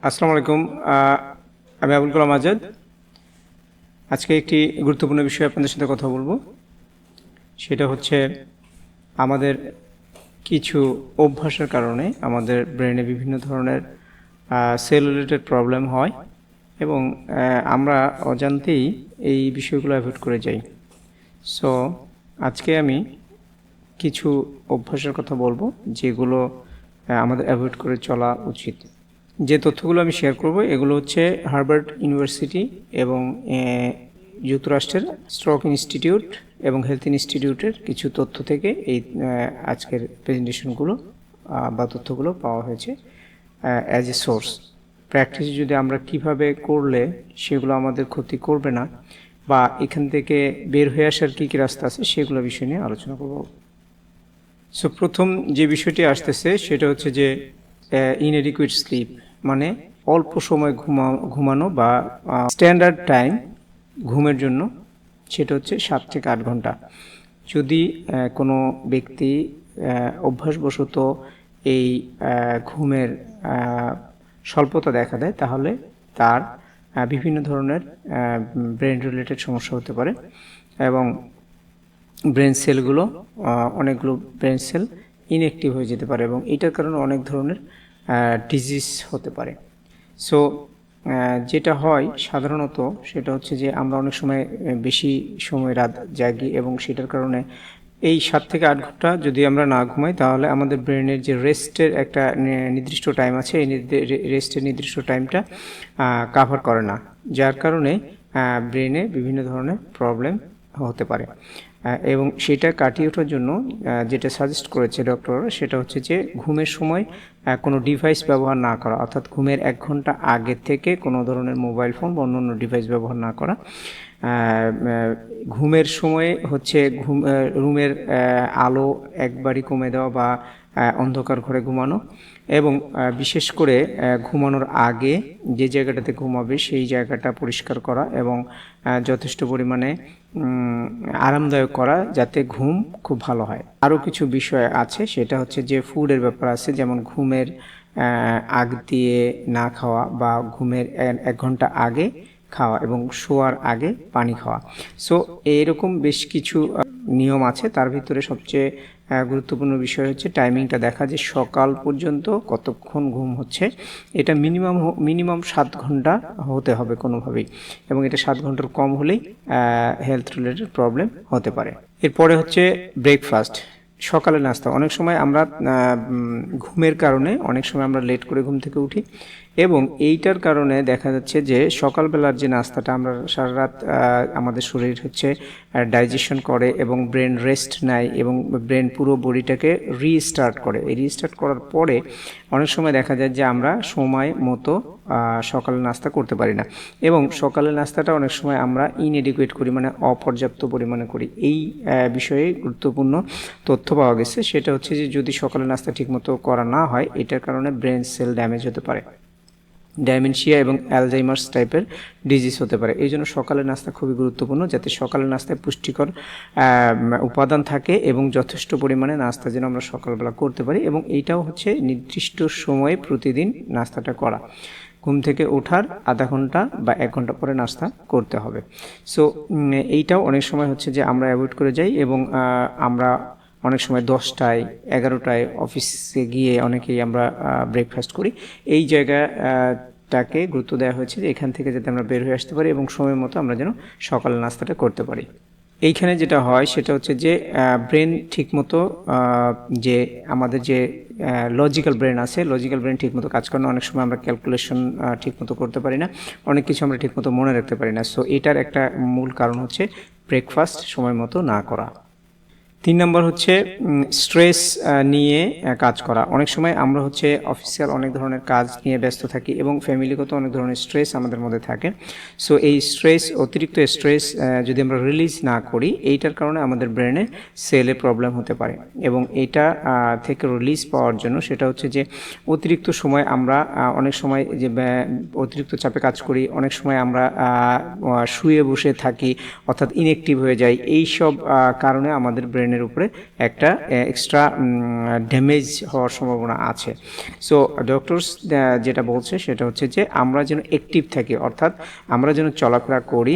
আসসালামু আলাইকুম। আমি আবুল কালাম আজাদ। আজকে একটি গুরুত্বপূর্ণ বিষয়ে আপনাদের সাথে কথা বলবো। সেটা হচ্ছে আমাদের কিছু অভ্যাসের কারণে আমাদের ব্রেনে বিভিন্ন ধরনের সেল রিলেটেড প্রবলেম হয় এবং আমরা অজান্তেই এই বিষয়গুলো অ্যাভয়েড করে যাই। সো আজকে আমি কিছু অভ্যাসের কথা বলবো যেগুলো আমাদের অ্যাভয়েড করে চলা উচিত। যে তথ্যগুলো আমি শেয়ার করব এগুলো হচ্ছে হার্ভার্ড ইউনিভার্সিটি এবং যুক্তরাষ্ট্রের স্ট্রোক ইনস্টিটিউট এবং হেলথ ইনস্টিটিউটের কিছু তথ্য থেকে এই আজকের প্রেজেন্টেশনগুলো বা তথ্যগুলো পাওয়া হয়েছে অ্যাজ এ সোর্স। প্র্যাকটিস যদি আমরা কিভাবে করলে সেগুলো আমাদের ক্ষতি করবে না বা এখান থেকে বের হয়ে আসার কী কী রাস্তা আছে সেগুলো বিষয় নিয়ে আলোচনা করব। সো প্রথম যে বিষয়টি আসতেছে সেটা হচ্ছে যে ইনএডিকুয়েট স্লিপ, মানে অল্প সময় ঘুমানো বা স্ট্যান্ডার্ড টাইম ঘুমের জন্য সেটা হচ্ছে 7 থেকে 8 ঘন্টা। যদি কোনো ব্যক্তি অভ্যাসবশত এই ঘুমের স্বল্পতা দেখা দেয় তাহলে তার বিভিন্ন ধরনের ব্রেন রিলেটেড সমস্যা হতে পারে এবং ব্রেন সেলগুলো অনেকগুলো ব্রেন সেল ইনঅ্যাক্টিভ হয়ে যেতে পারে এবং এটার কারণে অনেক ধরনের ডিজিজ হতে পারে। সো যেটা হয় সাধারণত সেটা হচ্ছে যে আমরা অনেক সময় বেশি সময় রাত জাগি এবং সেটার কারণে এই 7 থেকে 8 ঘন্টা যদি আমরা না ঘুমাই তাহলে আমাদের ব্রেনের যে রেস্টের একটা নির্দিষ্ট টাইম আছে, এই রেস্টের নির্দিষ্ট টাইমটা কাভার করে না, যার কারণে ব্রেনে বিভিন্ন ধরনের প্রবলেম হতে পারে। এবং সেটা কাটিয়ে ওঠার জন্য যেটা সাজেস্ট করেছে ডক্টর সেটা হচ্ছে যে ঘুমের সময় কোনো ডিভাইস ব্যবহার না করা, অর্থাৎ ঘুমের 1 ঘন্টা আগে থেকে কোনো ধরনের মোবাইল ফোন বা অন্য ডিভাইস ব্যবহার না করা। ঘুমের সময় হচ্ছে রুমের আলো একবারই কমে দেওয়া বা অন্ধকার ঘরে ঘুমানো এবং বিশেষ করে ঘুমানোর আগে যে জায়গাটাতে ঘুমাবে সেই জায়গাটা পরিষ্কার করা এবং যথেষ্ট পরিমাণে আরামদায়ক করা যাতে ঘুম খুব ভালো হয়। আরও কিছু বিষয় আছে, সেটা হচ্ছে যে ফুডের ব্যাপার আছে, যেমন ঘুমের আগ দিয়ে না খাওয়া বা ঘুমের 1 ঘন্টা আগে খাওয়া এবং শোয়ার আগে পানি খাওয়া। সো এইরকম বেশ কিছু নিয়ম আছে। তার ভিতরে সবচেয়ে গুরুত্বপূর্ণ বিষয় হচ্ছে টাইমিংটা দেখা, যে সকাল পর্যন্ত কতক্ষণ ঘুম হচ্ছে। এটা মিনিমাম 7 ঘন্টা হতে হবে কোনোভাবেই, এবং এটা 7 ঘন্টার কম হলেই হেলথ রিলেটেড প্রবলেম হতে পারে। এরপরে হচ্ছে ব্রেকফাস্ট, সকালের নাস্তা। অনেক সময় আমরা ঘুমের কারণে অনেক সময় আমরা লেট করে ঘুম থেকে উঠি এবং এইটার কারণে দেখা যাচ্ছে যে সকালবেলার যে নাস্তাটা আমরা সারা রাত আমাদের শরীর হচ্ছে ডাইজেশন করে এবং ব্রেন রেস্ট নেয় এবং ব্রেন পুরো বডিটাকে রিস্টার্ট করে। এই রিস্টার্ট করার পরে অনেক সময় দেখা যায় যে আমরা সময় মতো সকালের নাস্তা করতে পারি না এবং সকালের নাস্তাটা অনেক সময় আমরা ইনএডিকুয়েট করি, মানে অপর্যাপ্ত পরিমাণে করি। এই বিষয়ে গুরুত্বপূর্ণ তথ্য পাওয়া গেছে, সেটা হচ্ছে যে যদি সকালের নাস্তা ঠিকমতো করা না হয় এটার কারণে ব্রেন সেল ড্যামেজ হতে পারে, ডাইমেনশিয়া এবং অ্যালজাইমার্স টাইপের ডিজিজ হতে পারে। এই জন্য সকালের নাস্তা খুবই গুরুত্বপূর্ণ, যাতে সকালের নাস্তায় পুষ্টিকর উপাদান থাকে এবং যথেষ্ট পরিমাণে নাস্তা যেন আমরা সকালবেলা করতে পারি। এবং এইটাও হচ্ছে নির্দিষ্ট সময়ে প্রতিদিন নাস্তাটা করা, ঘুম থেকে ওঠার আধা ঘন্টা বা 1 ঘন্টা পরে নাস্তা করতে হবে। সো এইটাও অনেক সময় হচ্ছে যে আমরা অ্যাভয়েড করে যাই এবং আমরা অনেক সময় 10টায় 11টায় অফিসে গিয়ে অনেকেই আমরা ব্রেকফাস্ট করি। এই জায়গাটাকে গুরুত্ব দেওয়া হয়েছে যে এখান থেকে যাতে আমরা বের হয়ে আসতে পারি এবং সময় মতো আমরা যেন সকালের নাস্তাটা করতে পারি। এইখানে যেটা হয় সেটা হচ্ছে যে ব্রেন ঠিকমতো যে আমাদের যে লজিক্যাল ব্রেন আছে, লজিক্যাল ব্রেন ঠিকমতো কাজ করে না। অনেক সময় আমরা ক্যালকুলেশন ঠিকমতো করতে পারি না, অনেক কিছু আমরা ঠিকমতো মনে রাখতে পারি না। সো এটার একটা মূল কারণ হচ্ছে ব্রেকফাস্ট সময় মতো না করা। 3 নম্বর হচ্ছে স্ট্রেস নিয়ে কাজ করা। অনেক সময় আমরা হচ্ছে অফিসিয়াল অনেক ধরনের কাজ নিয়ে ব্যস্ত থাকি এবং ফ্যামিলিগত অনেক ধরনের স্ট্রেস আমাদের মধ্যে থাকে। সো এই অতিরিক্ত স্ট্রেস যদি আমরা রিলিজ না করি, এইটার কারণে আমাদের ব্রেনে সেলে প্রবলেম হতে পারে এবং এটা থেকে রিলিজ পাওয়ার জন্য সেটা হচ্ছে যে অতিরিক্ত সময় আমরা অনেক সময় যে অতিরিক্ত চাপে কাজ করি, অনেক সময় আমরা শুয়ে বসে থাকি, অর্থাৎ ইনঅ্যাক্টিভ হয়ে যাই। এই সব কারণে আমাদের ব্রেনের ব্রেনের উপরে একটা এক্সট্রা ড্যামেজ হওয়ার সম্ভাবনা আছে। সো ডক্টরস যেটা বলছে সেটা হচ্ছে যে আমরা যেন অ্যাক্টিভ থাকি, অর্থাৎ আমরা যেন চলাফেরা করি,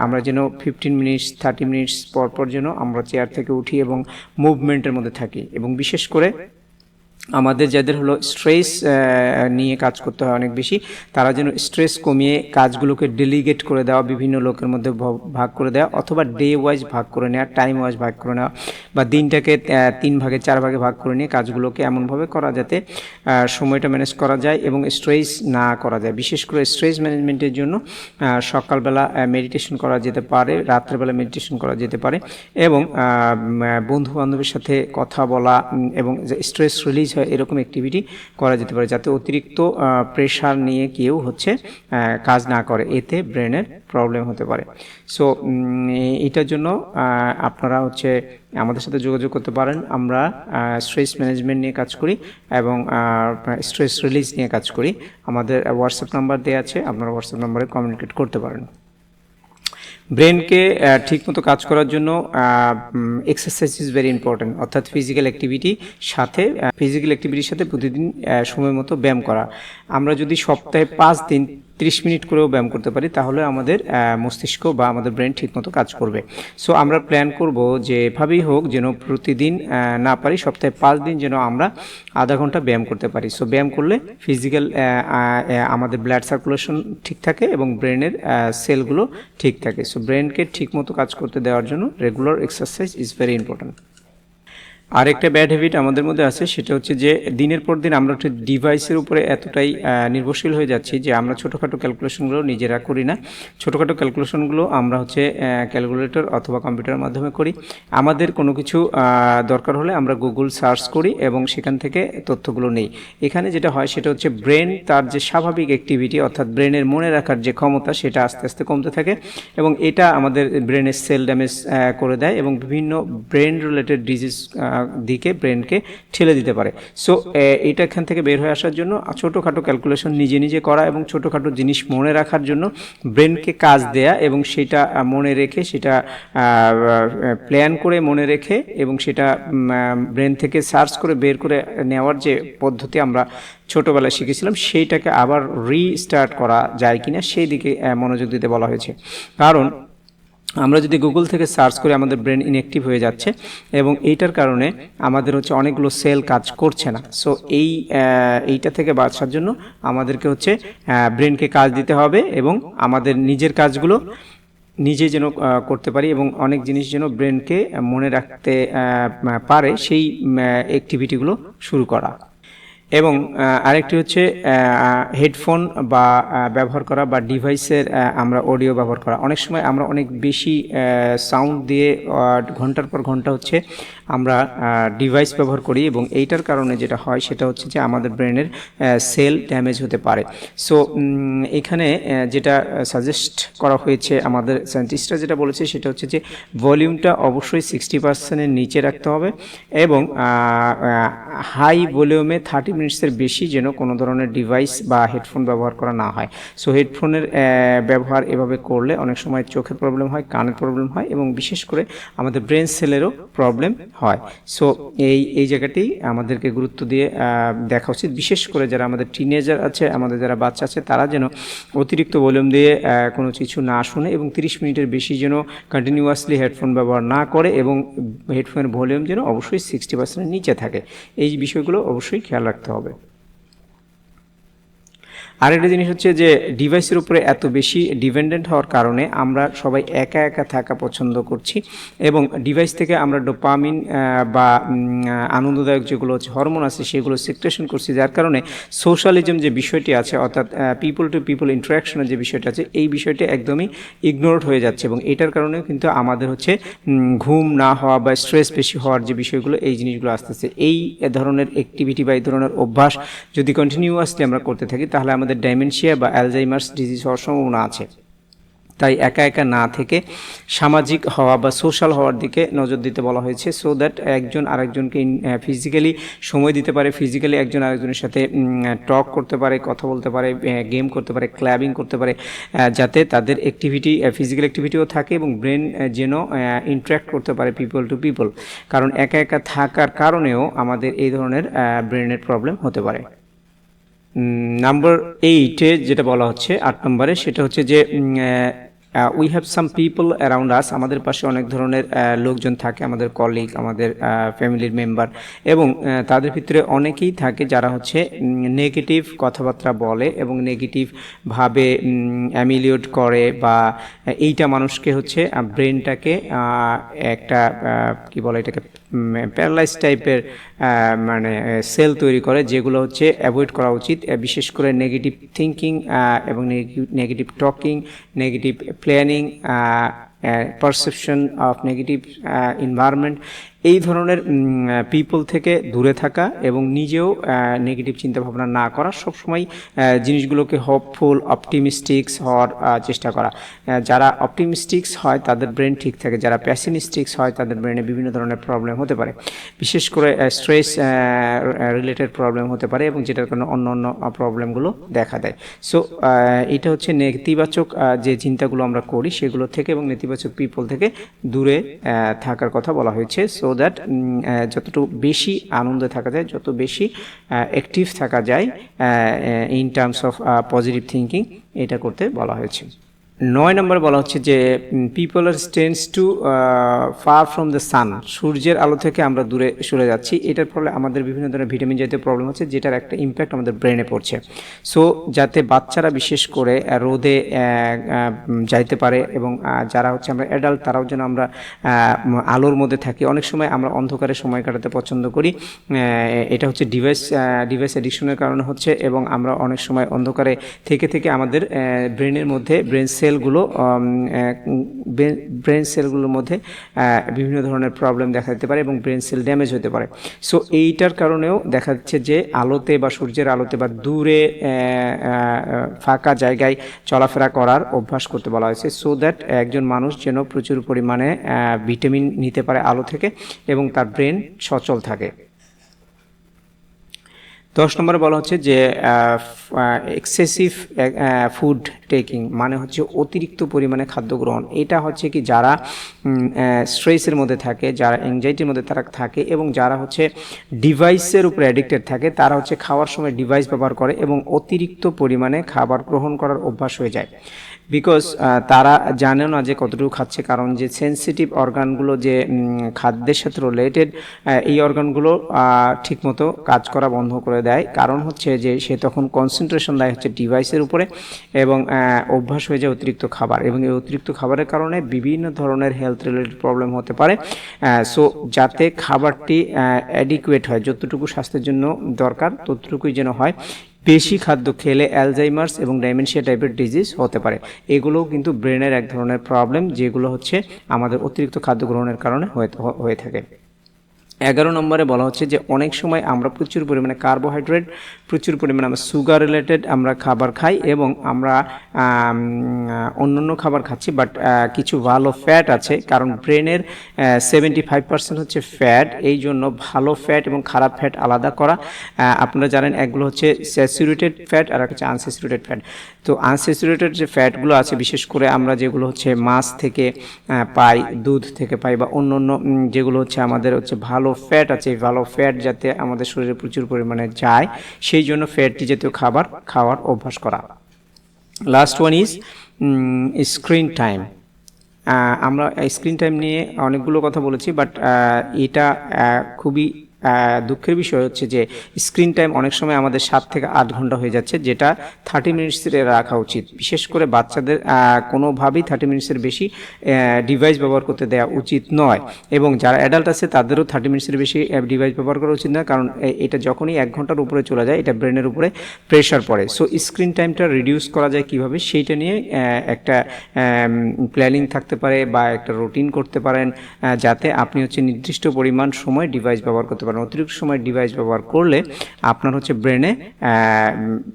আমরা যেন 15 মিনিটস 30 মিনিটস পর যেন আমরা চেয়ার থেকে উঠি এবং মুভমেন্টের মধ্যে থাকি। এবং বিশেষ করে আমাদের যাদের হলো স্ট্রেস নিয়ে কাজ করতে হয় অনেক বেশি, তারা যেন স্ট্রেস কমিয়ে কাজগুলোকে ডেলিগেট করে দেওয়া, বিভিন্ন লোকের মধ্যে ভাগ করে দেওয়া, অথবা ডে ওয়াইজ ভাগ করে নেওয়া, টাইম ওয়াইজ ভাগ করে নেওয়া, বা দিনটাকে 3 ভাগে 4 ভাগে ভাগ করে নিয়ে কাজগুলোকে এমনভাবে করা যাতে সময়টা ম্যানেজ করা যায় এবং স্ট্রেস না করা যায়। বিশেষ করে স্ট্রেস ম্যানেজমেন্টের জন্য সকালবেলা মেডিটেশন করা যেতে পারে, রাত্রেবেলা মেডিটেশন করা যেতে পারে, এবং বন্ধু বান্ধবের সাথে কথা বলা এবং স্ট্রেস রিলিজ এরকম অ্যাক্টিভিটি করা যেতে পারে, যাতে অতিরিক্ত প্রেশার নিয়ে কেউ কাজ না করে, এতে ব্রেনের প্রবলেম হতে পারে। সো এটার জন্য আপনারা আমাদের সাথে যোগাযোগ করতে পারেন। আমরা স্ট্রেস ম্যানেজমেন্ট নিয়ে কাজ করি এবং স্ট্রেস রিলিজ নিয়ে কাজ করি। আমাদের হোয়াটসঅ্যাপ নাম্বার দেওয়া আছে, আপনারা হোয়াটসঅ্যাপ নাম্বারে কমিউনিকেট করতে পারেন। ব্রেনকে ঠিকমতো কাজ করার জন্য এক্সারসাইজ ইজ ভেরি ইম্পর্ট্যান্ট, অর্থাৎ ফিজিক্যাল অ্যাক্টিভিটির সাথে প্রতিদিন সময় মতো ব্যায়াম করা। আমরা যদি সপ্তাহে 5 দিন 30 মিনিট করেও ব্যায়াম করতে পারি, তাহলে আমাদের মস্তিষ্ক বা আমাদের ব্রেন ঠিকমতো কাজ করবে। সো আমরা প্ল্যান করব যে এভাবেই হোক যেন প্রতিদিন না পারি, সপ্তাহে 5 দিন যেন আমরা আধা ঘন্টা ব্যায়াম করতে পারি। সো ব্যায়াম করলে ফিজিক্যাল আমাদের ব্লাড সার্কুলেশন ঠিক থাকে এবং ব্রেনের সেলগুলো ঠিক থাকে। সো ব্রেনকে ঠিকমতো কাজ করতে দেওয়ার জন্য regular exercise is very important. আরেকটা ব্যাড হ্যাবিট আমাদের মধ্যে আছে, সেটা হচ্ছে যে দিনের পর দিন আমরা একটা ডিভাইসের উপরে এতটাই নির্ভরশীল হয়ে যাচ্ছি যে আমরা ছোটোখাটো ক্যালকুলেশনগুলো নিজেরা করি না। ছোটোখাটো ক্যালকুলেশনগুলো আমরা ক্যালকুলেটর অথবা কম্পিউটারের মাধ্যমে করি। আমাদের কোনো কিছু দরকার হলে আমরা গুগল সার্চ করি এবং সেখান থেকে তথ্যগুলো নেই। এখানে যেটা হয় সেটা হচ্ছে ব্রেন তার যে স্বাভাবিক অ্যাক্টিভিটি, অর্থাৎ ব্রেনের মনে রাখার যে ক্ষমতা, সেটা আস্তে আস্তে কমতে থাকে এবং এটা আমাদের ব্রেনের সেল ড্যামেজ করে দেয় এবং বিভিন্ন ব্রেন রিলেটেড ডিজিজ দিকে ব্রেনকে ঠেলে দিতে পারে। সো এটা এখান থেকে বের হয়ে আসার জন্য ছোটোখাটো ক্যালকুলেশন নিজে করা এবং ছোটোখাটো জিনিস মনে রাখার জন্য ব্রেনকে কাজ দেয়া এবং সেটা মনে রেখে, সেটা প্ল্যান করে মনে রেখে এবং সেটা ব্রেন থেকে সার্চ করে বের করে নেওয়ার যে পদ্ধতি আমরা ছোটোবেলায় শিখেছিলাম, সেইটাকে আবার রিস্টার্ট করা যায় কিনা সেই দিকে মনোযোগ দিতে বলা হয়েছে। কারণ আমরা যদি গুগল থেকে সার্চ করে আমাদের ব্রেন ইনঅ্যাক্টিভ হয়ে যাচ্ছে এবং এইটার কারণে আমাদের অনেকগুলো সেল কাজ করছে না। সো এইটা থেকে বাঁচার জন্য আমাদেরকে ব্রেনকে কাজ দিতে হবে এবং আমাদের নিজের কাজগুলো নিজে যেন করতে পারি এবং অনেক জিনিস যেন ব্রেনকে মনে রাখতে পারে, সেই অ্যাক্টিভিটিগুলো শুরু করা। এবং আরেকটি হেডফোন বা ব্যবহার করা বা ডিভাইসের আমরা অডিও ব্যবহার করা। অনেক সময় আমরা অনেক বেশি সাউন্ড দিয়ে ঘন্টার পর ঘন্টা আমরা ডিভাইস ব্যবহার করি এবং এইটার কারণে যেটা হয় সেটা যে আমাদের ব্রেনের সেল ড্যামেজ হতে পারে। সো এখানে যেটা সাজেস্ট করা হয়েছে, আমাদের সায়েন্টিস্টরা যেটা বলেছে সেটা যে ভলিউমটা অবশ্যই 60%-এর নিচে রাখতে হবে এবং হাই ভলিউমে 30 মিনিটসের বেশি যেন কোনো ধরনের ডিভাইস বা হেডফোন ব্যবহার করা না হয়। সো হেডফোনের ব্যবহার এভাবে করলে অনেক সময় চোখের প্রবলেম হয়, কানের প্রবলেম হয় এবং বিশেষ করে আমাদের ব্রেন সেলেরও প্রবলেম হয়। সো এই জায়গাটি আমাদেরকে গুরুত্ব দিয়ে দেখা উচিত, বিশেষ করে যারা আমাদের টিনেজার আছে, আমাদের যারা বাচ্চা আছে, তারা যেন অতিরিক্ত ভলিউম দিয়ে কোনো কিছু না শুনে এবং 30 মিনিটের বেশি যেন কন্টিনিউয়াসলি হেডফোন ব্যবহার না করে এবং হেডফোনের ভলিউম যেন অবশ্যই 60%-এর নিচে থাকে। এই বিষয়গুলো অবশ্যই খেয়াল রাখতে হবে। আরেকটা জিনিস যে ডিভাইসের উপরে এত বেশি ডিপেন্ডেন্ট হওয়ার কারণে আমরা সবাই একা একা থাকা পছন্দ করছি এবং ডিভাইস থেকে আমরা ডোপামিন বা আনন্দদায়ক যেগুলো হরমোন আছে সেগুলো সিক্রেশন করছি, যার কারণে সোশ্যালিজম যে বিষয়টি আছে, অর্থাৎ পিপল টু পিপল ইন্টারাকশনের যে বিষয়টা আছে, এই বিষয়টি একদমই ইগনোরড হয়ে যাচ্ছে এবং এটার কারণে কিন্তু আমাদের ঘুম না হওয়া বা স্ট্রেস বেশি হওয়ার যে বিষয়গুলো, এই জিনিসগুলো আসতেছে। এই ধরনের অ্যাক্টিভিটি বা এই ধরনের অভ্যাস যদি কন্টিনিউয়াসলি আমরা করতে থাকি, তাহলে আমাদের ডাইমেনশিয়া বা অ্যালজাইমার্স ডিজিজ হওয়ার সম্ভাবনা আছে। তাই একা একা না থেকে সামাজিক হওয়া বা সোশ্যাল হওয়ার দিকে নজর দিতে বলা হয়েছে, সো দ্যাট একজন আরেকজনকে ফিজিক্যালি সময় দিতে পারে, ফিজিক্যালি একজন আরেকজনের সাথে টক করতে পারে, কথা বলতে পারে, গেম করতে পারে, ক্লাবিং করতে পারে, যাতে তাদের অ্যাক্টিভিটি ফিজিক্যাল অ্যাক্টিভিটিও থাকে এবং ব্রেন যেন ইন্টারাক্ট করতে পারে পিপল টু পিপল। কারণ একা একা থাকার কারণেও আমাদের এই ধরনের ব্রেনের প্রবলেম হতে পারে। নাম্বার 8-এ যেটা বলা হচ্ছে 8 নম্বরে, সেটা হচ্ছে যে we have some people around us, আমাদের পাশে অনেক ধরনের লোকজন থাকে, আমাদের কলিগ, আমাদের ফ্যামিলির মেম্বার, এবং তাদের ভিতরে অনেকেই থাকে যারা হচ্ছে নেগেটিভ কথাবার্তা বলে এবং নেগেটিভভাবে অ্যামিলিয়েট করে, বা এইটা মানুষকে হচ্ছে ব্রেনটাকে একটা কি বলে এটাকে প্যারালাইজ টাইপের মানে সেল তৈরি করে, যেগুলো হচ্ছে অ্যাভয়েড করা উচিত। বিশেষ করে নেগেটিভ থিঙ্কিং এবং negative talking, negative planning, perception of negative environment, এই ধরনের পিপল থেকে দূরে থাকা এবং নিজেও নেগেটিভ চিন্তাভাবনা না করা, সবসময় জিনিসগুলোকে হোপফুল, অপটিমিস্টিক্স হওয়ার চেষ্টা করা। যারা অপটিমিস্টিক্স হয় তাদের ব্রেন ঠিক থাকে, যারা প্যাসিমিস্টিক্স হয় তাদের ব্রেনে বিভিন্ন ধরনের প্রবলেম হতে পারে, বিশেষ করে স্ট্রেস রিলেটেড প্রবলেম হতে পারে, এবং যেটার কারণে অন্য অন্য প্রবলেমগুলো দেখা দেয়। সো এটা হচ্ছে নেতিবাচক যে চিন্তাগুলো আমরা করি সেগুলো থেকে এবং নেতিবাচক পিপল থেকে দূরে থাকার কথা বলা হয়েছে, সো দ্যাট যতটুকু বেশি আনন্দে থাকা যায়, যত বেশি অ্যাক্টিভ থাকা যায় in terms of positive thinking, এটা করতে বলা হয়েছে। 9 নম্বরে বলা হচ্ছে যে people are tends to far from the sun, সূর্যের আলো থেকে আমরা দূরে সরে যাচ্ছি। এটার ফলে আমাদের বিভিন্ন ধরনের ভিটামিন জাতীয় প্রবলেম হচ্ছে, যেটার একটা ইম্প্যাক্ট আমাদের ব্রেনে পড়ছে। সো যাতে বাচ্চারা বিশেষ করে রোদে যাইতে পারে, এবং যারা হচ্ছে আমরা অ্যাডাল্ট তারাও যেন আমরা আলোর মধ্যে থাকি। অনেক সময় আমরা অন্ধকারে সময় কাটাতে পছন্দ করি, এটা হচ্ছে ডিভাইস অ্যাডিকশনের কারণে হচ্ছে, এবং আমরা অনেক সময় অন্ধকারে থেকে আমাদের ব্রেনের মধ্যে ব্রেন সেলগুলোর মধ্যে বিভিন্ন ধরনের প্রবলেম দেখা দিতে পারে এবং ব্রেন সেল ড্যামেজ হতে পারে। সো এইটার কারণেও দেখা যাচ্ছে যে আলোতে বা সূর্যের আলোতে বা দূরে ফাঁকা জায়গায় চলাফেরা করার অভ্যাস করতে বলা হয়েছে, সো দ্যাট একজন মানুষ যেন প্রচুর পরিমাণে ভিটামিন নিতে পারে আলো থেকে এবং তার ব্রেন সচল থাকে। 10 নম্বরে বলা হচ্ছে যে এক্সেসিভ ফুড টেকিং, মানে হচ্ছে অতিরিক্ত পরিমাণে খাদ্য গ্রহণ। এটা হচ্ছে কি যারা স্ট্রেসের মধ্যে থাকে, যারা অ্যাংজাইটির মধ্যে তারা থাকে, এবং যারা হচ্ছে ডিভাইসের উপরে অ্যাডিক্টেড থাকে, তারা হচ্ছে খাওয়ার সময় ডিভাইস ব্যবহার করে এবং অতিরিক্ত পরিমাণে খাবার গ্রহণ করার অভ্যাস হয়ে যায়। বিকজ তারা জানে না যে কতটুকু খাচ্ছে, কারণ যে সেন্সিটিভ অর্গানগুলো যে খাদ্যের সাথে রিলেটেড, এই অর্গানগুলো ঠিকমতো কাজ করা বন্ধ করে দেয়। কারণ হচ্ছে যে সে তখন কনসেন্ট্রেশন দেয় হচ্ছে ডিভাইসের উপরে, এবং অভ্যাস হয়ে যায় অতিরিক্ত খাবার, এবং এই অতিরিক্ত খাবারের কারণে বিভিন্ন ধরনের হেলথ রিলেটেড প্রবলেম হতে পারে। সো যাতে খাবারটি অ্যাডিকুয়েট হয়, যতটুকু স্বাস্থ্যের জন্য দরকার ততটুকুই যেন হয়। বেশি খাদ্য খেলে অ্যালজাইমার্স এবং ডাইমেনশিয়া টাইপের ডিজিজ হতে পারে। এগুলোও কিন্তু ব্রেনের এক ধরনের প্রবলেম, যেগুলো হচ্ছে আমাদের অতিরিক্ত খাদ্য গ্রহণের কারণে হয়ে থাকে। 11 নম্বরে বলা হচ্ছে যে অনেক সময় আমরা প্রচুর পরিমাণে কার্বোহাইড্রেট, প্রচুর পরিমাণে আমরা সুগার রিলেটেড আমরা খাবার খাই, এবং আমরা অন্যান্য খাবার খাচ্ছি, বাট কিছু ভালো ফ্যাট আছে, কারণ ব্রেনের 75% হচ্ছে ফ্যাট। এই জন্য ভালো ফ্যাট এবং খারাপ ফ্যাট আলাদা করা। আপনারা জানেন এগুলো হচ্ছে স্যাচুরেটেড ফ্যাট আর হচ্ছে আনস্যাচুরেটেড ফ্যাট। তো আনস্যাচুরেটেড যে ফ্যাটগুলো আছে, বিশেষ করে আমরা যেগুলো হচ্ছে মাছ থেকে পাই, দুধ থেকে পাই, বা অন্য যেগুলো হচ্ছে আমাদের হচ্ছে ভালো ফ্যাট আছে, ভালো ফ্যাট যাতে আমাদের শরীরে প্রচুর পরিমাণে যায়, সেই জন্য ফ্যাটটি জাতীয় খাবার খাওয়ার অভ্যাস করা। Last one is screen time. আমরা স্ক্রিন টাইম নিয়ে অনেকগুলো কথা বলেছি, বাট এটা খুবই দুঃখের বিষয় হচ্ছে যে স্ক্রিন টাইম অনেক সময় আমাদের 7 থেকে 8 ঘন্টা হয়ে যাচ্ছে, যেটা 30 মিনিটসের রাখা উচিত। বিশেষ করে বাচ্চাদের কোনোভাবেই 30 মিনিটসের বেশি ডিভাইস ব্যবহার করতে দেওয়া উচিত নয়, এবং যারা অ্যাডাল্ট আছে তাদেরও 30 মিনিটসের বেশি ডিভাইস ব্যবহার করা উচিত নয়, কারণ এটা যখনই 1 ঘন্টার উপরে চলে যায় এটা ব্রেনের উপরে প্রেশার পড়ে। সো স্ক্রিন টাইমটা রিডিউস করা যায় কীভাবে, সেইটা নিয়ে একটা প্ল্যানিং থাকতে পারে বা একটা রুটিন করতে পারেন, যাতে আপনি হচ্ছে নির্দিষ্ট পরিমাণ সময় ডিভাইস ব্যবহার করতে পারেন। পারেন। অতিরিক্ত সময় ডিভাইস ব্যবহার করলে আপনার হচ্ছে ব্রেনে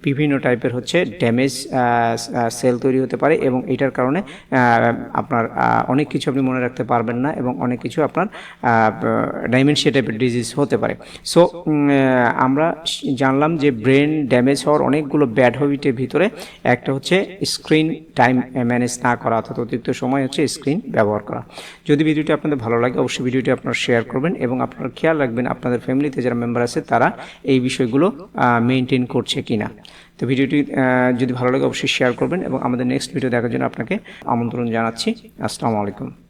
বিভিন্ন টাইপের হচ্ছে ড্যামেজ সেল তৈরি হতে পারে এবং এটার কারণে আপনার অনেক কিছু আপনি মনে রাখতে পারবেন না এবং অনেক কিছু আপনার ডাইমেনশিয়া টাইপের ডিজিজ হতে পারে। সো আমরা জানলাম যে ব্রেন ড্যামেজ হওয়ার অনেকগুলো ব্যাড হ্যাবিটের ভিতরে একটা হচ্ছে স্ক্রিন টাইম ম্যানেজ না করা, অর্থাৎ অতিরিক্ত সময় হচ্ছে স্ক্রিন ব্যবহার করা। যদি ভিডিওটি আপনাদের ভালো লাগে অবশ্যই ভিডিওটি আপনারা শেয়ার করবেন এবং আপনারা খেয়াল রাখবেন আপনাদের ফ্যামিলিতে যারা মেম্বার আছে তারা এই বিষয়গুলো মেনটেন করছে কিনা। তো ভিডিওটি যদি ভালো লাগে অবশ্যই শেয়ার করবেন এবং আমাদের নেক্সট ভিডিও দেখার জন্য আপনাকে আমন্ত্রণ জানাচ্ছি। আসসালামু আলাইকুম।